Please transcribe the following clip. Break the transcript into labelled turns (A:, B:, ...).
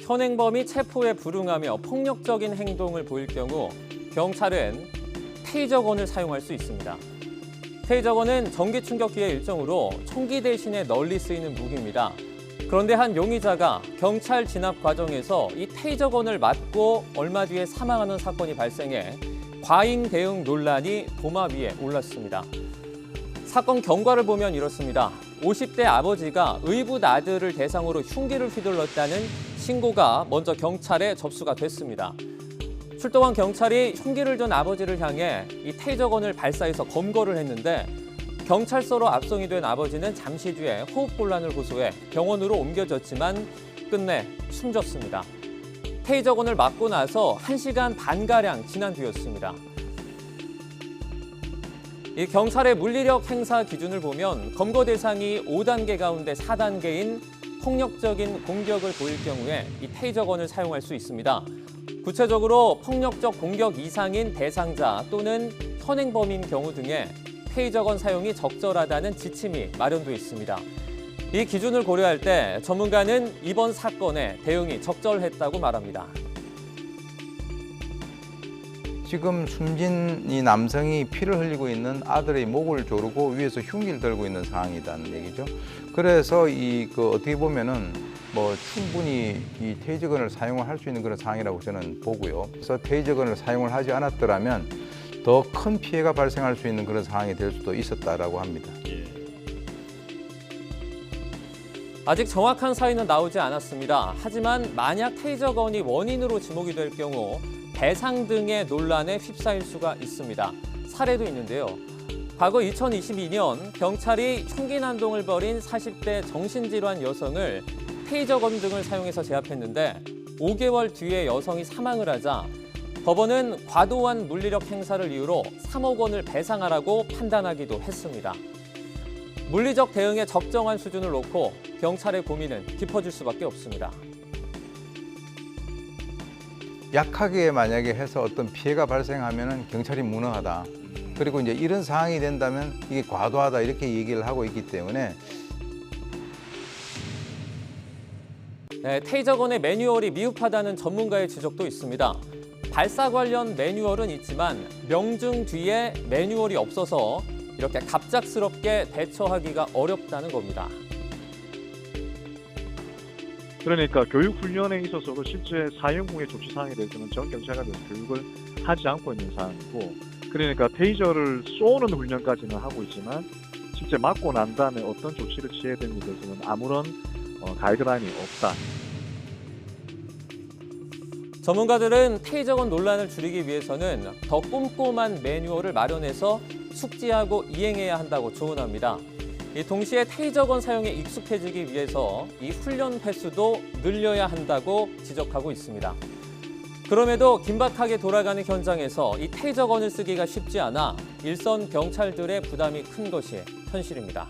A: 현행범이 체포에 불응하며 폭력적인 행동을 보일 경우 경찰은 테이저건을 사용할 수 있습니다. 테이저건은 전기 충격기의 일종으로 총기 대신에 널리 쓰이는 무기입니다. 그런데 한 용의자가 경찰 진압 과정에서 이 테이저건을 맞고 얼마 뒤에 사망하는 사건이 발생해 과잉 대응 논란이 도마 위에 올랐습니다. 사건 경과를 보면 이렇습니다. 50대 아버지가 의붓 아들을 대상으로 흉기를 휘둘렀다는 신고가 먼저 경찰에 접수가 됐습니다. 출동한 경찰이 흉기를 든 아버지를 향해 이 테이저건을 발사해서 검거를 했는데 경찰서로 압송이 된 아버지는 잠시 뒤에 호흡곤란을 호소해 병원으로 옮겨졌지만 끝내 숨졌습니다. 테이저건을 맞고 나서 1시간 반가량 지난 뒤였습니다. 이 경찰의 물리력 행사 기준을 보면 검거 대상이 5단계 가운데 4단계인 폭력적인 공격을 보일 경우에 이 테이저건을 사용할 수 있습니다. 구체적으로 폭력적 공격 이상인 대상자 또는 현행범인 경우 등에 테이저건 사용이 적절하다는 지침이 마련돼 있습니다. 이 기준을 고려할 때 전문가는 이번 사건에 대응이 적절했다고 말합니다.
B: 지금 숨진 이 남성이 피를 흘리고 있는 아들의 목을 조르고 위에서 흉기를 들고 있는 상황이라는 얘기죠. 그래서 어떻게 보면은 충분히 이 테이저건을 사용을 할 수 있는 그런 상황이라고 저는 보고요. 그래서 테이저건을 사용을 하지 않았더라면 더 큰 피해가 발생할 수 있는 그런 상황이 될 수도 있었다라고 합니다.
A: 아직 정확한 사유는 나오지 않았습니다. 하지만 만약 테이저건이 원인으로 지목이 될 경우 배상 등의 논란에 휩싸일 수가 있습니다. 사례도 있는데요. 과거 2022년 경찰이 흉기 난동을 벌인 40대 정신질환 여성을 테이저건 등을 사용해서 제압했는데 5개월 뒤에 여성이 사망을 하자 법원은 과도한 물리력 행사를 이유로 3억 원을 배상하라고 판단하기도 했습니다. 물리적 대응의 적정한 수준을 놓고 경찰의 고민은 깊어질 수밖에 없습니다.
B: 약하게 만약에 해서 어떤 피해가 발생하면은 경찰이 무능하다. 그리고 이제 이런 상황이 된다면 이게 과도하다 이렇게 얘기를 하고 있기 때문에
A: 테이저건의 매뉴얼이 미흡하다는 전문가의 지적도 있습니다. 발사 관련 매뉴얼은 있지만 명중 뒤에 매뉴얼이 없어서 이렇게 갑작스럽게 대처하기가 어렵다는 겁니다.
C: 그러니까 교육 훈련에 있어서도 실제 사용 후의 조치 사항에 대해서는 전 경찰관에서 교육을 하지 않고 있는 상황이고, 그러니까 테이저를 쏘는 훈련까지는 하고 있지만 실제 맞고 난 다음에 어떤 조치를 취해야 되는지에 대해서는 아무런 가이드라인이 없다.
A: 전문가들은 테이저건 논란을 줄이기 위해서는 더 꼼꼼한 매뉴얼을 마련해서 숙지하고 이행해야 한다고 조언합니다. 동시에 테이저건 사용에 익숙해지기 위해서 이 훈련 횟수도 늘려야 한다고 지적하고 있습니다. 그럼에도 긴박하게 돌아가는 현장에서 이 테이저건을 쓰기가 쉽지 않아 일선 경찰들의 부담이 큰 것이 현실입니다.